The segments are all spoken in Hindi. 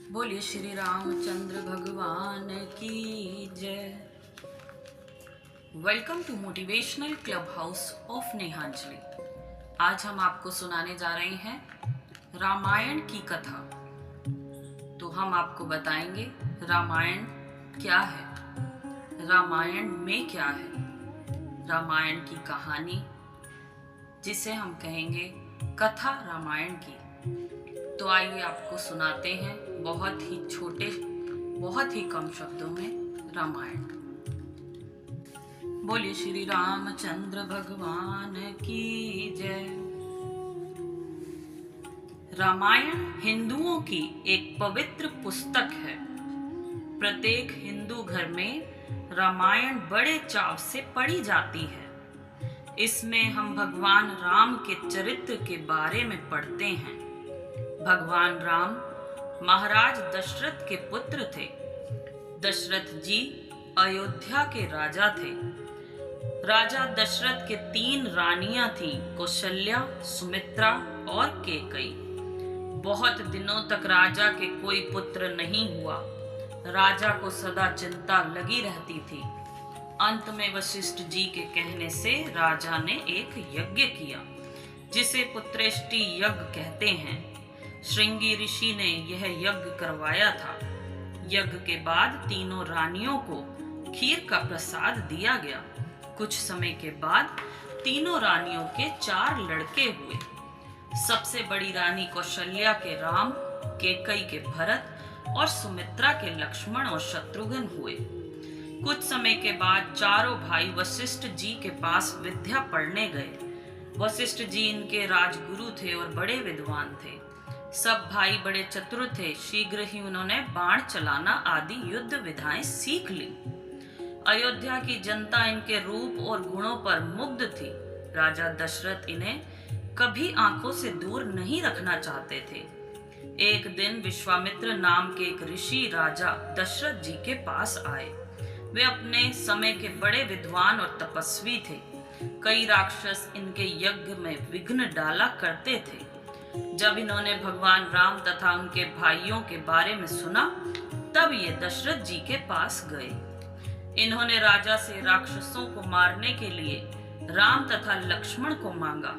बोलिए श्री रामचंद्र भगवान की जय। Welcome to motivational club house of Nehanjali. आज हम आपको सुनाने जा रहे हैं रामायण की कथा। तो हम आपको बताएंगे रामायण क्या है, रामायण में क्या है, रामायण की कहानी जिसे हम कहेंगे कथा रामायण की। तो आइए आपको सुनाते हैं बहुत ही छोटे, बहुत ही कम शब्दों में रामायण। बोलिए श्री रामचंद्र भगवान की जय। रामायण हिंदुओं की एक पवित्र पुस्तक है। प्रत्येक हिंदू घर में रामायण बड़े चाव से पढ़ी जाती है। इसमें हम भगवान राम के चरित्र के बारे में पढ़ते हैं। भगवान राम महाराज दशरथ के पुत्र थे। दशरथ जी अयोध्या के राजा थे। राजा दशरथ के 3 रानियां थीं, कौशल्या, सुमित्रा और कैकेयी। बहुत दिनों तक राजा के कोई पुत्र नहीं हुआ। राजा को सदा चिंता लगी रहती थी। अंत में वशिष्ठ जी के कहने से राजा ने एक यज्ञ किया, जिसे पुत्रेष्टि यज्ञ कहते हैं। श्रृंगी ऋषि ने यह यज्ञ करवाया था। यज्ञ के बाद तीनों रानियों को खीर का प्रसाद दिया गया। कुछ समय के बाद तीनों रानियों के 4 लड़के हुए। सबसे बड़ी रानी कौशल्या के राम, कैकेयी के भरत और सुमित्रा के लक्ष्मण और शत्रुघ्न हुए। कुछ समय के बाद चारों भाई वशिष्ठ जी के पास विद्या पढ़ने गए। वशिष्ठ जी इनके राजगुरु थे और बड़े विद्वान थे। सब भाई बड़े चतुर थे। शीघ्र ही उन्होंने बाण चलाना आदि युद्ध विधाएं सीख ली। अयोध्या की जनता इनके रूप और गुणों पर मुग्ध थी। राजा दशरथ इन्हें कभी आंखों से दूर नहीं रखना चाहते थे। एक दिन विश्वामित्र नाम के एक ऋषि राजा दशरथ जी के पास आए। वे अपने समय के बड़े विद्वान और तपस्वी थे। कई राक्षस इनके यज्ञ में विघ्न डाला करते थे। जब इन्होंने भगवान राम तथा उनके भाइयों के बारे में सुना, तब ये दशरथ जी के पास गए। इन्होंने राजा से राक्षसों को मारने के लिए राम तथा लक्ष्मण को मांगा।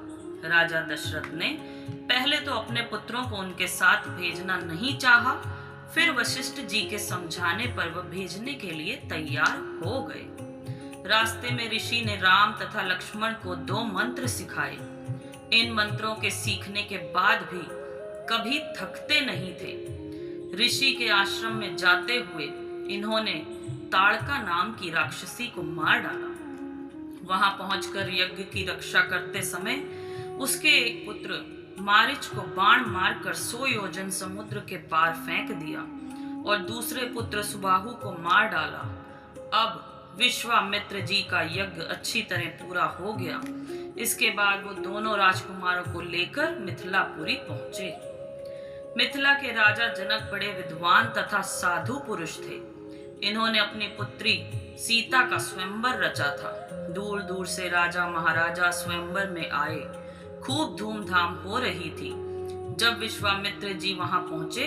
राजा दशरथ ने पहले तो अपने पुत्रों को उनके साथ भेजना नहीं चाहा, फिर वशिष्ठ जी के समझाने पर वह भेजने के लिए तैयार हो गए। रास्ते में ऋषि ने राम तथा लक्ष्मण को 2 मंत्र सिखाए। इन मंत्रों के सीखने के बाद भी कभी थकते नहीं थे। ऋषि के आश्रम में जाते हुए इन्होंने ताड़का नाम की राक्षसी को मार डाला। वहां पहुंचकर यज्ञ की रक्षा करते समय उसके एक पुत्र मारीच को बाण मारकर 100 योजन समुद्र के पार फेंक दिया और दूसरे पुत्र सुबाहु को मार डाला। अब विश्वामित्र जी का यज्ञ अच्छी तरह पूरा हो गया। इसके बाद वो दोनों राजकुमारों को लेकर मिथिलापुरी पहुंचे। मिथिला के राजा जनक बड़े विद्वान तथा साधु पुरुष थे। इन्होंने अपनी पुत्री सीता का स्वयंवर रचा था। दूर दूर से राजा महाराजा स्वयंवर में आए। खूब धूमधाम हो रही थी। जब विश्वामित्र जी वहां पहुंचे,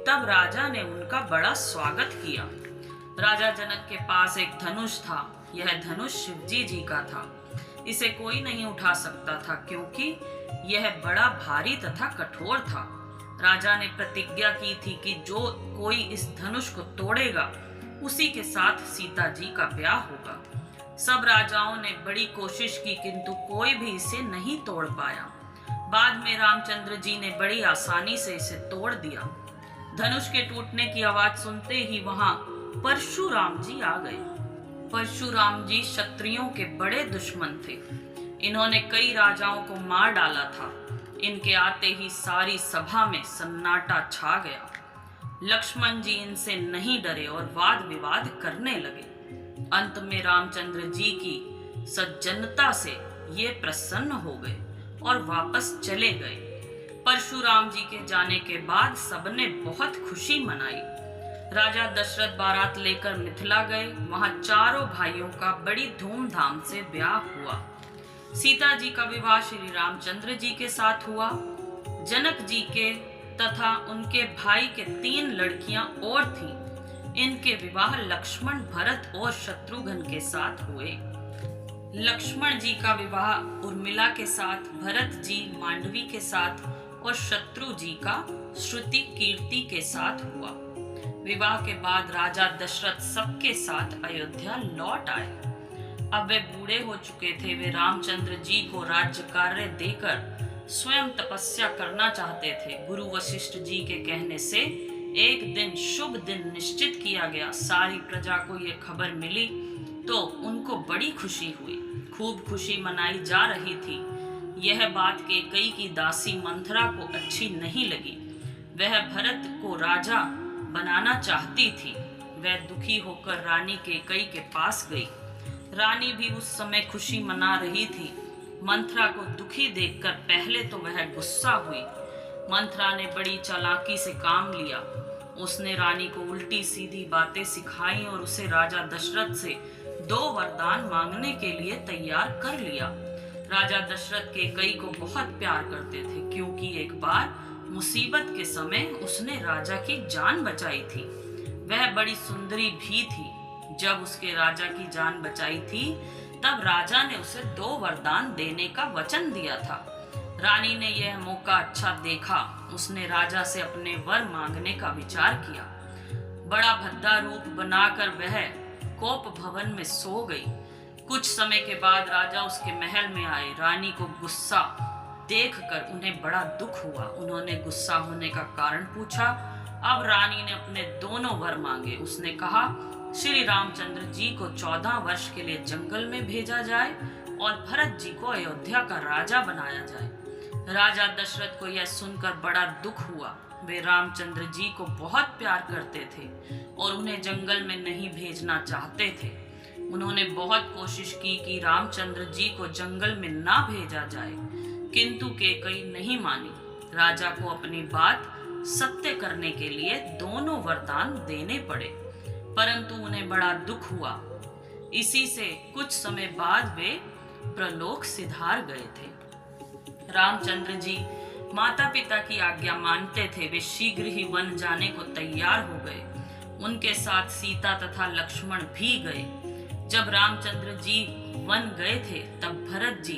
तब राजा ने उनका बड़ा स्वागत किया। राजा जनक के पास एक धनुष था। यह धनुष शिवजी जी का था। इसे कोई नहीं उठा सकता था, क्योंकि यह बड़ा भारी तथा कठोर था। राजा ने प्रतिज्ञा की थी कि जो कोई इस धनुष को तोड़ेगा, उसी के साथ सीता जी का ब्याह होगा। सब राजाओं ने बड़ी कोशिश की, किंतु कोई भी इसे नहीं तोड़ पाया। बाद में रामचंद्र जी ने बड़ी आसानी से इसे तोड़ दिया। धनुष के टूटने की आवाज सुनते ही वहां परशुराम जी आ गए। परशुराम जी क्षत्रियों के बड़े दुश्मन थे। इन्होंने कई राजाओं को मार डाला था। इनके आते ही सारी सभा में सन्नाटा छा गया। लक्ष्मण जी इनसे नहीं डरे और वाद विवाद करने लगे। अंत में रामचंद्र जी की सज्जनता से ये प्रसन्न हो गए और वापस चले गए। परशुराम जी के जाने के बाद सबने बहुत खुशी मनाई। राजा दशरथ बारात लेकर मिथिला गए। वहां चारों भाइयों का बड़ी धूमधाम से ब्याह हुआ। सीता जी का विवाह श्री रामचंद्र जी के साथ हुआ। जनक जी के तथा उनके भाई के 3 लड़कियां और थीं। इनके विवाह लक्ष्मण, भरत और शत्रुघ्न के साथ हुए। लक्ष्मण जी का विवाह उर्मिला के साथ, भरत जी मांडवी के साथ और शत्रु जी का श्रुति कीर्ति के साथ हुआ। विवाह के बाद राजा दशरथ सबके साथ अयोध्या लौट आए। अब वे बूढ़े हो चुके थे। वे रामचंद्र जी को राज्य कार्य देकर स्वयं तपस्या करना चाहते थे। गुरु वशिष्ठ जी के कहने से एक दिन, शुभ दिन निश्चित किया गया। सारी प्रजा को यह खबर मिली तो उनको बड़ी खुशी हुई। खूब खुशी मनाई जा रही थी। यह बात कैकेयी की दासी मंथरा को अच्छी नहीं लगी। वह भरत को राजा बनाना चाहती थी। वह दुखी होकर रानी कैकेयी के पास गई। रानी भी उस समय खुशी मना रही थी। मंथरा को दुखी देखकर पहले तो वह गुस्सा हुई। मंथरा ने बड़ी चालाकी से काम लिया। उसने रानी को उल्टी सीधी बातें सिखाई और उसे राजा दशरथ से 2 वरदान मांगने के लिए तैयार कर लिया। राजा दशरथ कैकेयी को बहुत प्यार करते थे, क्योंकि एक बार मुसीबत के समय उसने राजा की जान बचाई थी। वह बड़ी सुंदरी भी थी। जब उसके राजा की जान बचाई थी तब राजा ने उसे 2 वरदान देने का वचन दिया था। रानी ने यह मौका अच्छा देखा। उसने राजा से अपने वर मांगने का विचार किया। बड़ा भद्दा रूप बनाकर वह कोप भवन में सो गई। कुछ समय के बाद राजा उसके महल में आए। रानी को गुस्सा देखकर उन्हें बड़ा दुख हुआ। उन्होंने गुस्सा होने का कारण पूछा। अब रानी ने अपने दोनों वर मांगे। उसने कहा, श्री रामचंद्र जी को 14 वर्ष के लिए जंगल में भेजा जाए और भरत जी को अयोध्या का राजा बनाया जाए। राजा दशरथ को यह सुनकर बड़ा दुख हुआ। वे रामचंद्र जी को बहुत प्यार करते थे और उन्हें जंगल में नहीं भेजना चाहते थे। उन्होंने बहुत कोशिश की कि रामचंद्र जी को जंगल में ना भेजा जाए, किंतु कैकेयी नहीं मानी। राजा को अपनी बात सत्य करने के लिए दोनों वरदान देने पड़े, परंतु उन्हें बड़ा दुख हुआ। इसी से कुछ समय बाद वे प्रलोक सिधार गए थे। रामचंद्र जी माता पिता की आज्ञा मानते थे। वे शीघ्र ही वन जाने को तैयार हो गए। उनके साथ सीता तथा लक्ष्मण भी गए। जब रामचंद्र जी वन गए थे तब भरत जी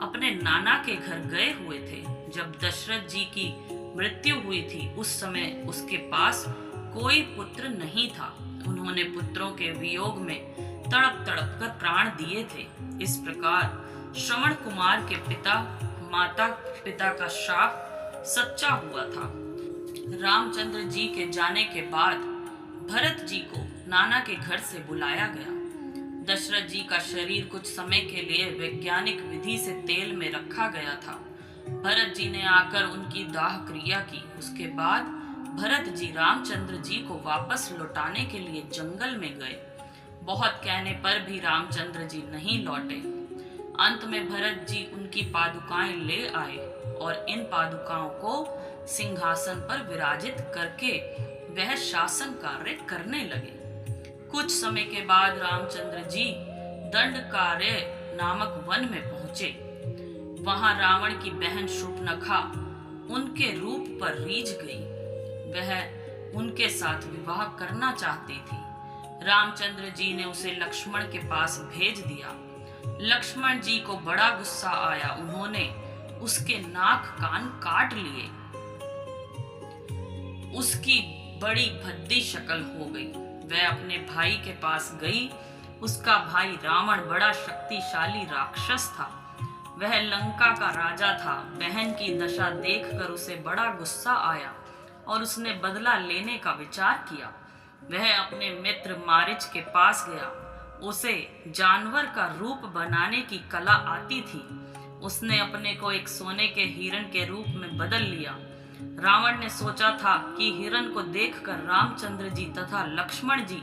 अपने नाना के घर गए हुए थे। जब दशरथ जी की मृत्यु हुई थी उस समय उसके पास कोई पुत्र नहीं था। उन्होंने पुत्रों के वियोग में तड़प तड़प कर प्राण दिए थे। इस प्रकार श्रवण कुमार के माता पिता का शाप सच्चा हुआ था। रामचंद्र जी के जाने के बाद भरत जी को नाना के घर से बुलाया गया। दशरथ जी का शरीर कुछ समय के लिए वैज्ञानिक विधि से तेल में रखा गया था। भरत जी ने आकर उनकी दाह क्रिया की। उसके बाद भरत जी रामचंद्र जी को वापस लौटाने के लिए जंगल में गए। बहुत कहने पर भी रामचंद्र जी नहीं लौटे। अंत में भरत जी उनकी पादुकाएं ले आए और इन पादुकाओं को सिंहासन पर विराजित करके वह शासन कार्य करने लगे। कुछ समय के बाद रामचंद्र जी दंडकारण्य नामक वन में पहुंचे। वहां रावण की बहन शूर्पणखा उनके रूप पर रीझ गई। वह उनके साथ विवाह करना चाहती थी। रामचंद्र जी ने उसे लक्ष्मण के पास भेज दिया। लक्ष्मण जी को बड़ा गुस्सा आया। उन्होंने उसके नाक कान काट लिए। उसकी बड़ी भद्दी शक्ल हो गई। वह अपने भाई के पास गई। उसका भाई रावण बड़ा शक्तिशाली राक्षस था। वह लंका का राजा था। बहन की दशा देखकर उसे बड़ा गुस्सा आया और उसने बदला लेने का विचार किया। वह अपने मित्र मारीच के पास गया। उसे जानवर का रूप बनाने की कला आती थी। उसने अपने को एक सोने के हिरण के रूप में बदल लिया। रावण ने सोचा था कि हिरण को देखकर रामचंद्र जी तथा लक्ष्मण जी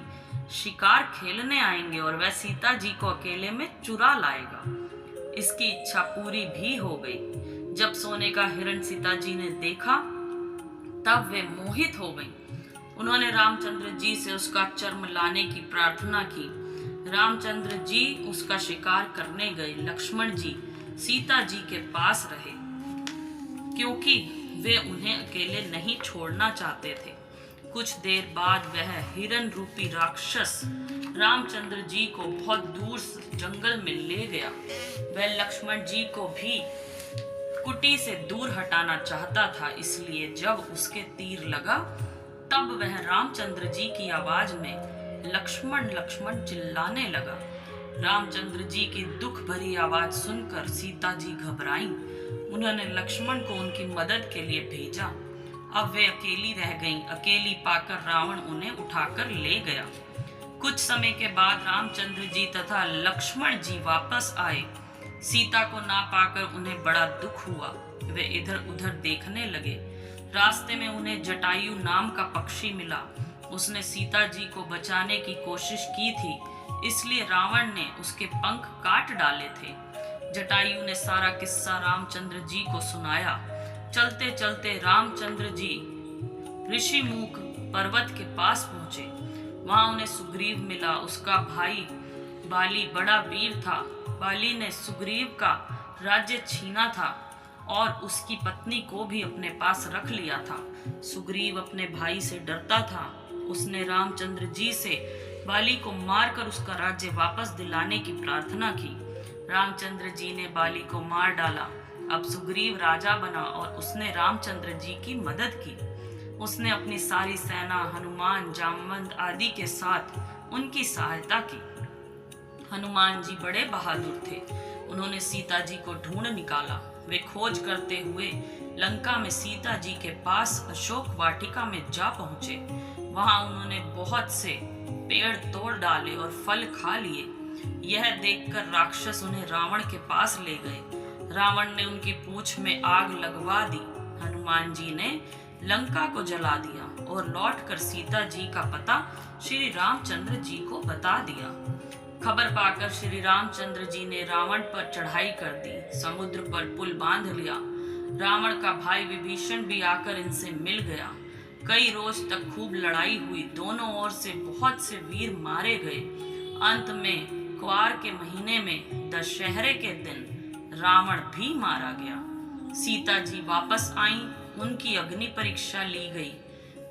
शिकार खेलने आएंगे और वह सीता जी को अकेले में चुरा लाएगा। इसकी इच्छा पूरी भी हो गई। जब सोने का हिरण सीता जी ने देखा तब वे मोहित हो गईं। उन्होंने रामचंद्र जी से उसका चर्म लाने की प्रार्थना की। रामचंद्र जी उसका शिकार करने गए। लक्ष्मण जी सीता जी के पास रहे, क्योंकि वे उन्हें अकेले नहीं छोड़ना चाहते थे। कुछ देर बाद वह हिरन रूपी राक्षस रामचंद्र जी को बहुत दूर जंगल में ले गया। वह लक्ष्मण जी को भी कुटी से दूर हटाना चाहता था, इसलिए जब उसके तीर लगा तब वह रामचंद्र जी की आवाज में लक्ष्मण लक्ष्मण चिल्लाने लगा। रामचंद्र जी की दुख भरी आवाज सुनकर सीता जी घबराईं। उन्होंने लक्ष्मण को उनकी मदद के लिए भेजा। अब वे अकेली रह गईं। अकेली पाकर रावण उन्हें उठाकर ले गया। कुछ समय के बाद रामचंद्र जी तथा लक्ष्मण जी वापस आए। सीता को ना पाकर उन्हें बड़ा दुख हुआ। वे इधर उधर देखने लगे। रास्ते में उन्हें जटायु नाम का पक्षी मिला। उसने सीता जी को बचाने की कोशिश की थी, इसलिए रावण ने उसके पंख काट डाले थे। जटायु ने सारा किस्सा रामचंद्र जी को सुनाया। चलते चलते रामचंद्र जी ऋषिमुख पर्वत के पास पहुंचे। वहां उन्हें सुग्रीव मिला। उसका भाई बाली बड़ा वीर था। बाली ने सुग्रीव का राज्य छीना था और उसकी पत्नी को भी अपने पास रख लिया था। सुग्रीव अपने भाई से डरता था। उसने रामचंद्र जी से बाली को मारकर उसका राज्य वापस दिलाने की प्रार्थना की। रामचंद्र जी ने बाली को मार डाला। अब सुग्रीव राजा बना और उसने रामचंद्र जी की मदद की। उसने अपनी सारी सेना हनुमान, जामवंत आदि के साथ उनकी सहायता की। हनुमान जी बड़े बहादुर थे। उन्होंने सीता जी को ढूंढ निकाला। वे खोज करते हुए लंका में सीता जी के पास अशोक वाटिका में जा पहुंचे। वहां उन्होंने बहुत से पेड़ तोड़ डाले और फल खा लिए। यह देखकर राक्षस उन्हें रावण के पास ले गए। रावण ने उनकी पूंछ में आग लगवा दी। हनुमान जी ने लंका को जला दिया और लौटकर सीता जी का पता श्री रामचंद्र जी को बता दिया। खबर पाकर श्री रामचंद्र जी ने रावण पर चढ़ाई कर दी। समुद्र पर पुल बांध लिया। रावण का भाई विभीषण भी आकर इनसे मिल गया। कई रोज तक खूब लड़ाई हुई। दोनों ओर से बहुत से वीर मारे गए। अंत में क्वार के महीने में दशहरे के दिन रावण भी मारा गया। सीता जी वापस आईं। उनकी अग्नि परीक्षा ली गई।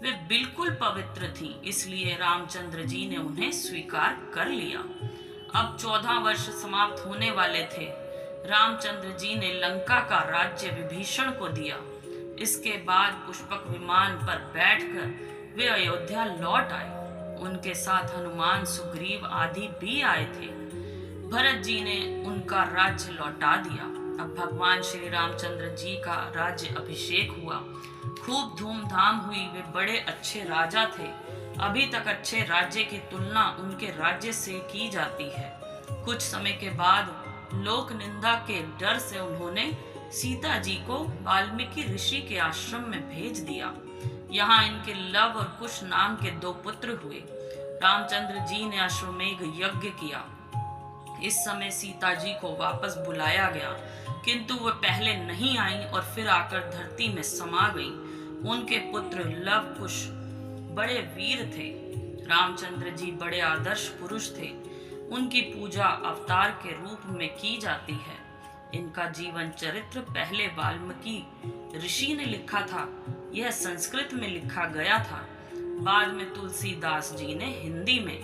वे बिल्कुल पवित्र थीं, इसलिए रामचंद्र जी ने उन्हें स्वीकार कर लिया। अब 14 वर्ष समाप्त होने वाले थे। रामचंद्र जी ने लंका का राज्य विभीषण को दिया। इसके बाद पुष्पक विमान पर बैठकर वे अयोध्या लौट आए। उनके साथ हनुमान, सुग्रीव आदि भी आए थे। भरत जी ने उनका राज्य लौटा दिया। अब भगवान श्री रामचंद्र जी का राज्य अभिषेक हुआ। खूब धूमधाम हुई। वे बड़े अच्छे राजा थे। अभी तक अच्छे राज्य की तुलना उनके राज्य से की जाती है। कुछ समय के बाद लोक निंदा के डर से उन्होंने सीता जी को वाल्मीकि ऋषि के आश्रम में भेज दिया। यहाँ इनके लव और कुश नाम के 2 पुत्र हुए। रामचंद्र जी ने अश्वमेघ यज्ञ किया। इस समय सीता जी को वापस बुलाया गया, किंतु वह पहले नहीं आईं और फिर आकर धरती में समा गईं। उनके पुत्र लव कुश बड़े वीर थे। रामचंद्र जी बड़े आदर्श पुरुष थे। उनकी पूजा अवतार के रूप में की जाती है। इनका जीवन चरित्र पहले वाल्मीकि ऋषि ने लिखा था। यह संस्कृत में लिखा गया था। बाद में तुलसीदास जी ने हिंदी में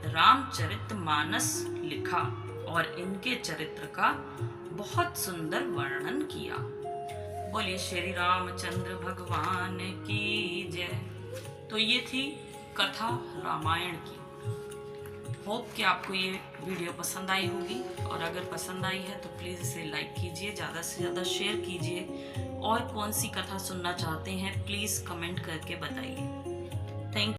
रामचरितमानस लिखा और इनके चरित्र का बहुत सुंदर वर्णन किया। बोलिए श्री रामचंद्र भगवान की जय। तो ये थी कथा रामायण की। होप कि आपको ये वीडियो पसंद आई होगी, और अगर पसंद आई है तो प्लीज़ इसे लाइक कीजिए, ज़्यादा से ज़्यादा शेयर कीजिए, और कौन सी कथा सुनना चाहते हैं प्लीज़ कमेंट करके बताइए। थैंक